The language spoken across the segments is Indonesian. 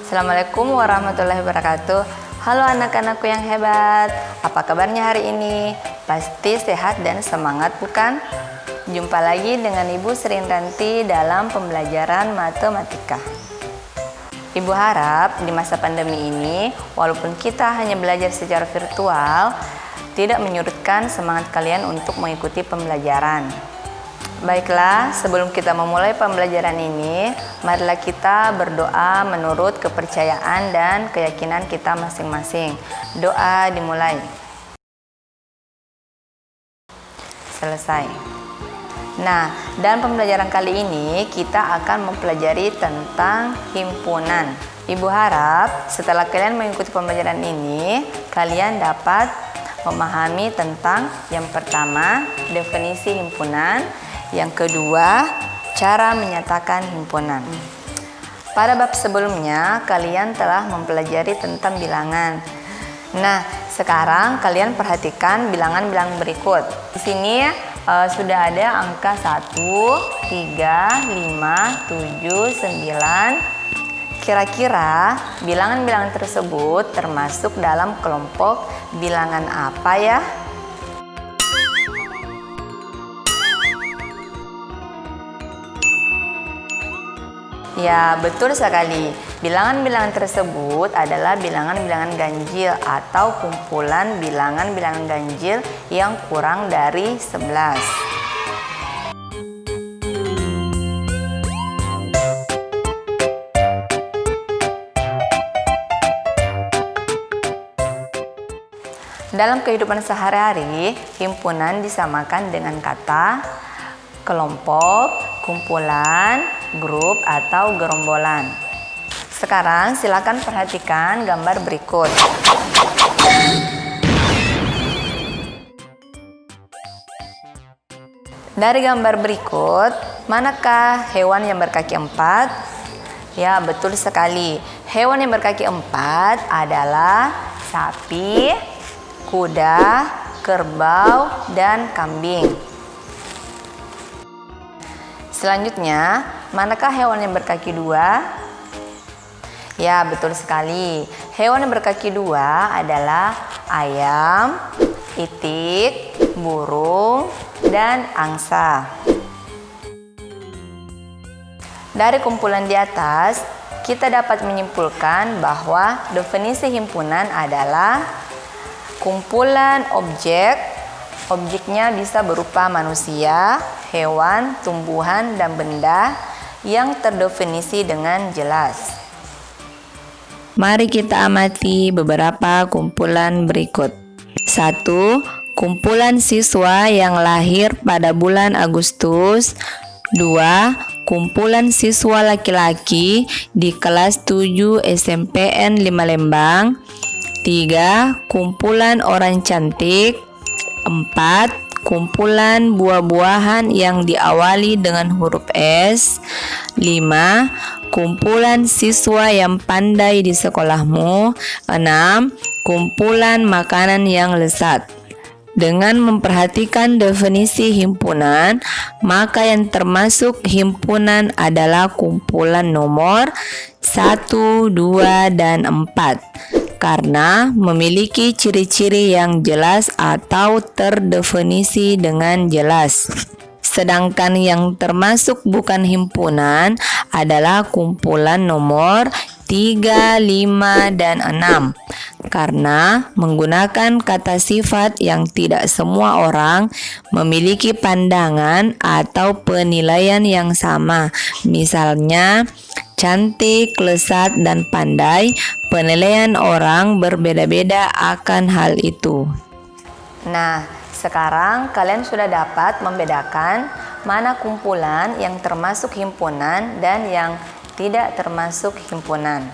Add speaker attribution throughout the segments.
Speaker 1: Assalamualaikum warahmatullahi wabarakatuh. Halo anak-anakku yang hebat, apa kabarnya hari ini? Pasti sehat dan semangat bukan? Jumpa lagi dengan Ibu Sri Indranti dalam pembelajaran matematika. Ibu harap di masa pandemi ini, walaupun kita hanya belajar secara virtual, tidak menyurutkan semangat kalian untuk mengikuti pembelajaran. Baiklah, sebelum kita memulai pembelajaran ini, marilah kita berdoa menurut kepercayaan dan keyakinan kita masing-masing. Doa dimulai. Selesai. Nah, dalam pembelajaran kali ini kita akan mempelajari tentang himpunan. Ibu harap setelah kalian mengikuti pembelajaran ini, kalian dapat memahami tentang yang pertama, definisi himpunan. Yang kedua, cara menyatakan himpunan. Pada bab sebelumnya, kalian telah mempelajari tentang bilangan. Nah, sekarang kalian perhatikan bilangan-bilangan berikut. Di sini sudah ada angka 1, 3, 5, 7, 9. Kira-kira bilangan-bilangan tersebut termasuk dalam kelompok bilangan apa ya? Ya, betul sekali. Bilangan-bilangan tersebut adalah bilangan-bilangan ganjil atau kumpulan bilangan-bilangan ganjil yang kurang dari 11. Dalam kehidupan sehari-hari, himpunan disamakan dengan kata kelompok, kumpulan, grup, atau gerombolan. Sekarang silakan perhatikan gambar berikut. Dari gambar berikut, manakah hewan yang berkaki 4? Ya, betul sekali. Hewan yang berkaki 4 adalah sapi, kuda, kerbau, dan kambing. Selanjutnya, manakah hewan yang berkaki 2? Ya, betul sekali. Hewan yang berkaki 2 adalah ayam, itik, burung, dan angsa. Dari kumpulan di atas, kita dapat menyimpulkan bahwa definisi himpunan adalah kumpulan objek. Objeknya bisa berupa manusia, hewan, tumbuhan, dan benda yang terdefinisi dengan jelas. Mari kita amati beberapa kumpulan berikut. 1. Kumpulan siswa yang lahir pada bulan Agustus. 2. Kumpulan siswa laki-laki di kelas 7 SMPN 5 Lembang. 3. Kumpulan orang cantik. 4. Kumpulan buah-buahan yang diawali dengan huruf S. 5. Kumpulan siswa yang pandai di sekolahmu. 6. Kumpulan makanan yang lezat. Dengan memperhatikan definisi himpunan, maka yang termasuk himpunan adalah kumpulan nomor 1, 2, dan 4. Karena memiliki ciri-ciri yang jelas atau terdefinisi dengan jelas. Sedangkan yang termasuk bukan himpunan adalah kumpulan nomor 3, 5, dan 6. Karena menggunakan kata sifat yang tidak semua orang memiliki pandangan atau penilaian yang sama. Misalnya, cantik, lezat, dan pandai, penilaian orang berbeda-beda akan hal itu. Nah, sekarang kalian sudah dapat membedakan mana kumpulan yang termasuk himpunan dan yang tidak termasuk himpunan.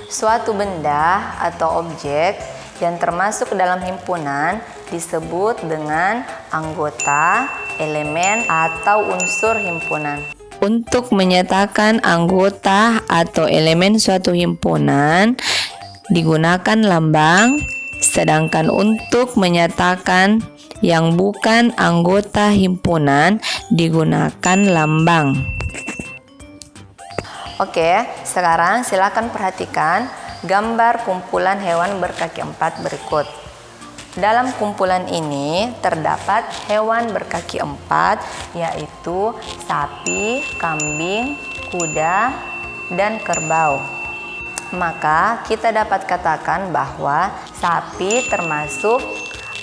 Speaker 1: Suatu benda atau objek yang termasuk dalam himpunan disebut dengan anggota, elemen, atau unsur himpunan. Untuk menyatakan anggota atau elemen suatu himpunan, digunakan lambang Sedangkan untuk menyatakan yang bukan anggota himpunan digunakan lambang. Oke, sekarang silakan perhatikan gambar kumpulan hewan berkaki 4 berikut. Dalam kumpulan ini terdapat hewan berkaki 4, yaitu sapi, kambing, kuda, dan kerbau. Maka kita dapat katakan bahwa sapi termasuk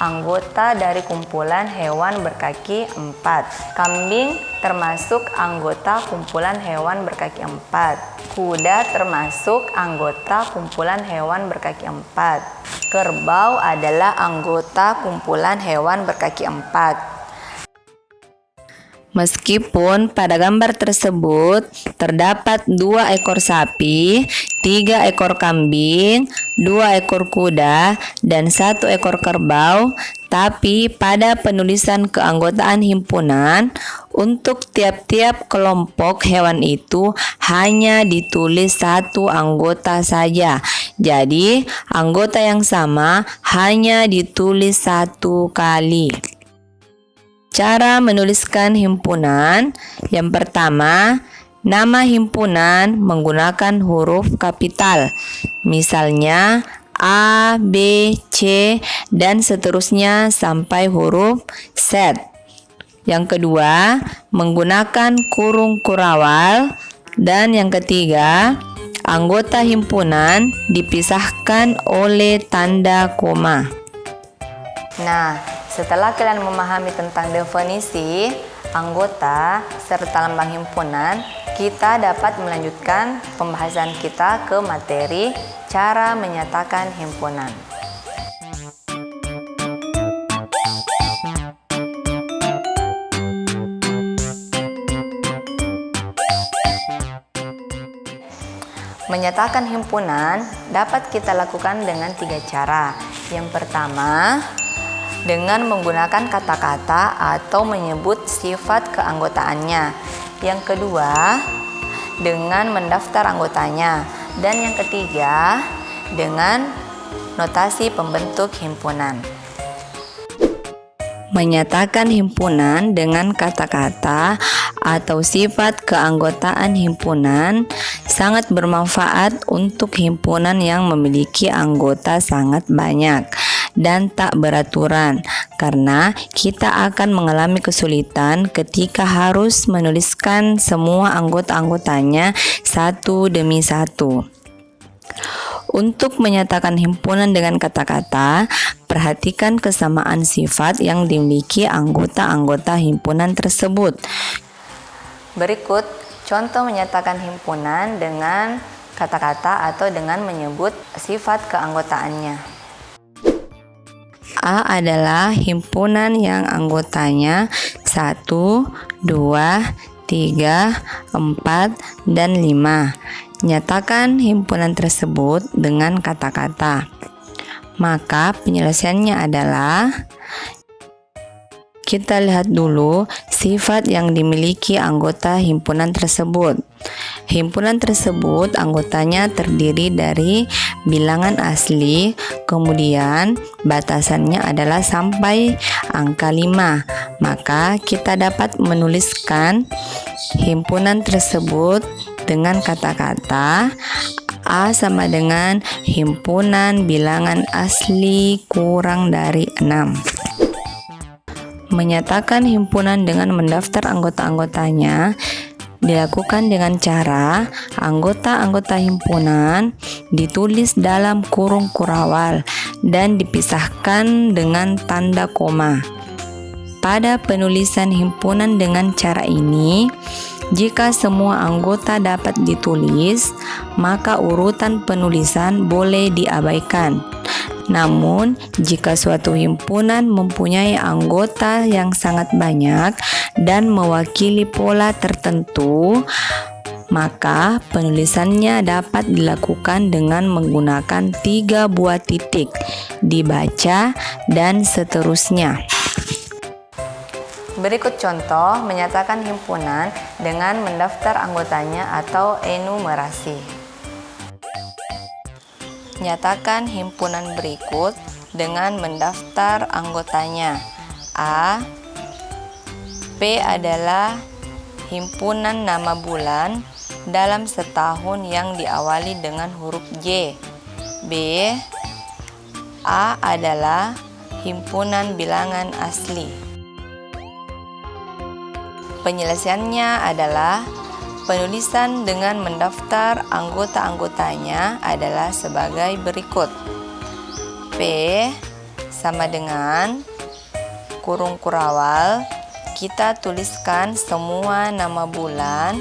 Speaker 1: anggota dari kumpulan hewan berkaki 4. Kambing termasuk anggota kumpulan hewan berkaki 4. Kuda termasuk anggota kumpulan hewan berkaki 4. Kerbau adalah anggota kumpulan hewan berkaki 4. Meskipun pada gambar tersebut terdapat 2 ekor sapi, 3 ekor kambing, 2 ekor kuda, dan 1 ekor kerbau, tapi pada penulisan keanggotaan himpunan, untuk tiap-tiap kelompok hewan itu hanya ditulis 1 anggota saja. Jadi, anggota yang sama hanya ditulis 1 kali. Cara menuliskan himpunan. Yang pertama, nama himpunan menggunakan huruf kapital. Misalnya A, B, C, dan seterusnya sampai huruf Z. Yang kedua, menggunakan kurung kurawal. Dan yang ketiga, anggota himpunan dipisahkan oleh tanda koma. Nah, setelah kalian memahami tentang definisi, anggota, serta lambang himpunan, kita dapat melanjutkan pembahasan kita ke materi cara menyatakan himpunan. Menyatakan himpunan dapat kita lakukan dengan 3 cara. Yang pertama, dengan menggunakan kata-kata atau menyebut sifat keanggotaannya. Yang kedua, dengan mendaftar anggotanya. Dan yang ketiga, dengan notasi pembentuk himpunan. Menyatakan himpunan dengan kata-kata atau sifat keanggotaan himpunan sangat bermanfaat untuk himpunan yang memiliki anggota sangat banyak dan tak beraturan, karena kita akan mengalami kesulitan ketika harus menuliskan semua anggota-anggotanya satu demi satu. Untuk menyatakan himpunan dengan kata-kata, perhatikan kesamaan sifat yang dimiliki anggota-anggota himpunan tersebut. Berikut contoh menyatakan himpunan dengan kata-kata atau dengan menyebut sifat keanggotaannya. A adalah himpunan yang anggotanya 1, 2, 3, 4, dan 5. Nyatakan himpunan tersebut dengan kata-kata. Maka penyelesaiannya adalah, kita lihat dulu sifat yang dimiliki anggota himpunan tersebut. Himpunan tersebut anggotanya terdiri dari bilangan asli, kemudian batasannya adalah sampai angka 5. Maka kita dapat menuliskan himpunan tersebut dengan kata-kata A sama dengan himpunan bilangan asli kurang dari 6. Menyatakan himpunan dengan mendaftar anggota-anggotanya dilakukan dengan cara anggota-anggota himpunan ditulis dalam kurung kurawal dan dipisahkan dengan tanda koma. Pada penulisan himpunan dengan cara ini, jika semua anggota dapat ditulis, maka urutan penulisan boleh diabaikan. Namun, jika suatu himpunan mempunyai anggota yang sangat banyak dan mewakili pola tertentu, maka penulisannya dapat dilakukan dengan menggunakan 3 buah titik, dibaca, dan seterusnya. Berikut contoh menyatakan himpunan dengan mendaftar anggotanya atau enumerasi. Nyatakan himpunan berikut dengan mendaftar anggotanya. A. P adalah himpunan nama bulan dalam setahun yang diawali dengan huruf J. B. A adalah himpunan bilangan asli. Penyelesaiannya adalah penulisan dengan mendaftar anggota-anggotanya adalah sebagai berikut. P sama dengan kurung kurawal, kita tuliskan semua nama bulan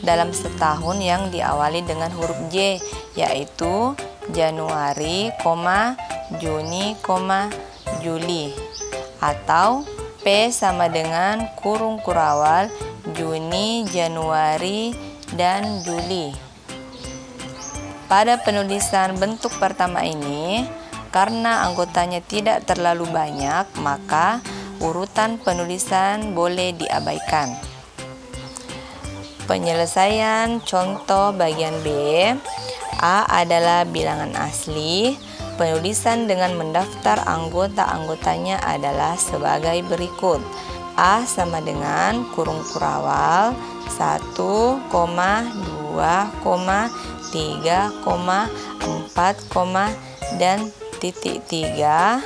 Speaker 1: dalam setahun yang diawali dengan huruf J, yaitu Januari, Juni, Juli. Atau P sama dengan kurung kurawal Juni, Januari, dan Juli. Pada penulisan bentuk pertama ini, karena anggotanya tidak terlalu banyak, maka urutan penulisan boleh diabaikan. Penyelesaian contoh bagian B. A adalah bilangan asli. Penulisan dengan mendaftar anggota-anggotanya adalah sebagai berikut. A sama dengan kurung kurawal 1, 2, 3, 4, dan titik 3.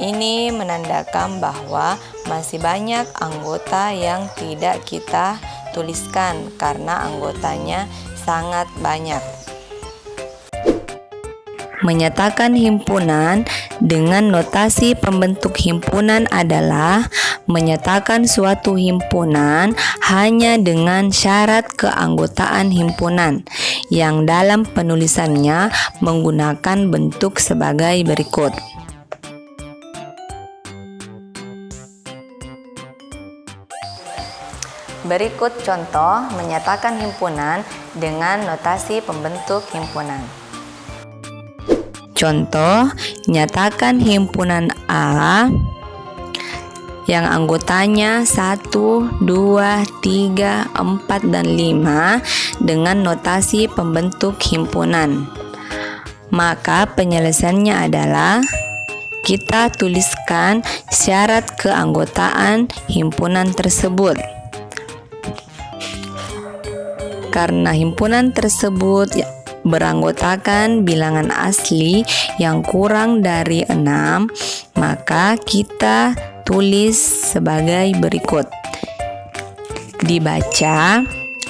Speaker 1: Ini menandakan bahwa masih banyak anggota yang tidak kita tuliskan karena anggotanya sangat banyak. Menyatakan himpunan dengan notasi pembentuk himpunan adalah menyatakan suatu himpunan hanya dengan syarat keanggotaan himpunan yang dalam penulisannya menggunakan bentuk sebagai berikut. Berikut contoh menyatakan himpunan dengan notasi pembentuk himpunan. Contoh, nyatakan himpunan A yang anggotanya 1, 2, 3, 4, dan 5 dengan notasi pembentuk himpunan. Maka penyelesaiannya adalah kita tuliskan syarat keanggotaan himpunan tersebut. Karena himpunan tersebut beranggotakan bilangan asli yang kurang dari 6, maka kita tulis sebagai berikut. Dibaca,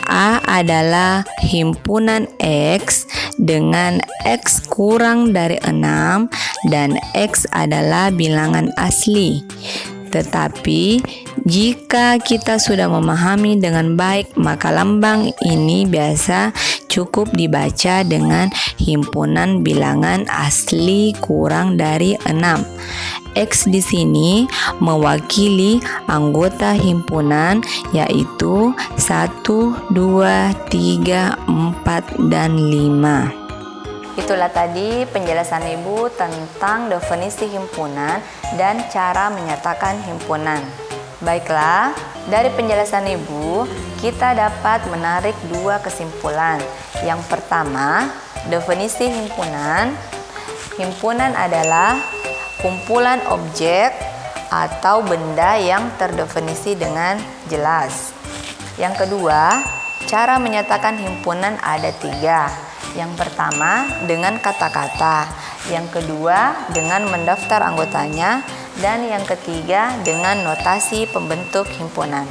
Speaker 1: A adalah himpunan X dengan X kurang dari 6 dan X adalah bilangan asli. Tetapi jika kita sudah memahami dengan baik, maka lambang ini biasa cukup dibaca dengan himpunan bilangan asli kurang dari 6. X di sini mewakili anggota himpunan yaitu 1, 2, 3, 4, dan 5. Itulah tadi penjelasan Ibu tentang definisi himpunan dan cara menyatakan himpunan. Baiklah, dari penjelasan Ibu, kita dapat menarik dua kesimpulan. Yang pertama, definisi himpunan. Himpunan adalah kumpulan objek atau benda yang terdefinisi dengan jelas. Yang kedua, cara menyatakan himpunan ada 3. Yang pertama dengan kata-kata, yang kedua dengan mendaftar anggotanya, dan yang ketiga dengan notasi pembentuk himpunan.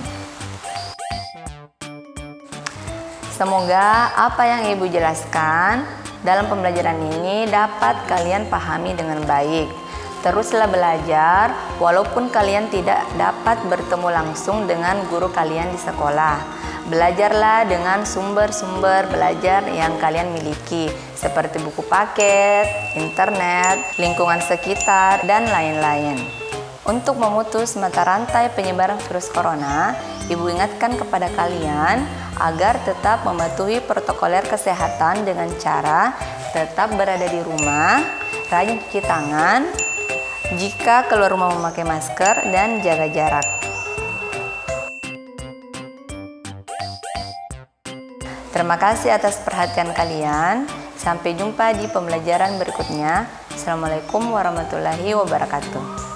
Speaker 1: Semoga apa yang Ibu jelaskan dalam pembelajaran ini dapat kalian pahami dengan baik. Teruslah belajar walaupun kalian tidak dapat bertemu langsung dengan guru kalian di sekolah. Belajarlah dengan sumber-sumber belajar yang kalian miliki, seperti buku paket, internet, lingkungan sekitar, dan lain-lain. Untuk memutus mata rantai penyebaran virus corona, Ibu ingatkan kepada kalian agar tetap mematuhi protokoler kesehatan dengan cara tetap berada di rumah, rajin cuci tangan, jika keluar rumah memakai masker, dan jaga jarak. Terima kasih atas perhatian kalian. Sampai jumpa di pembelajaran berikutnya. Assalamualaikum warahmatullahi wabarakatuh.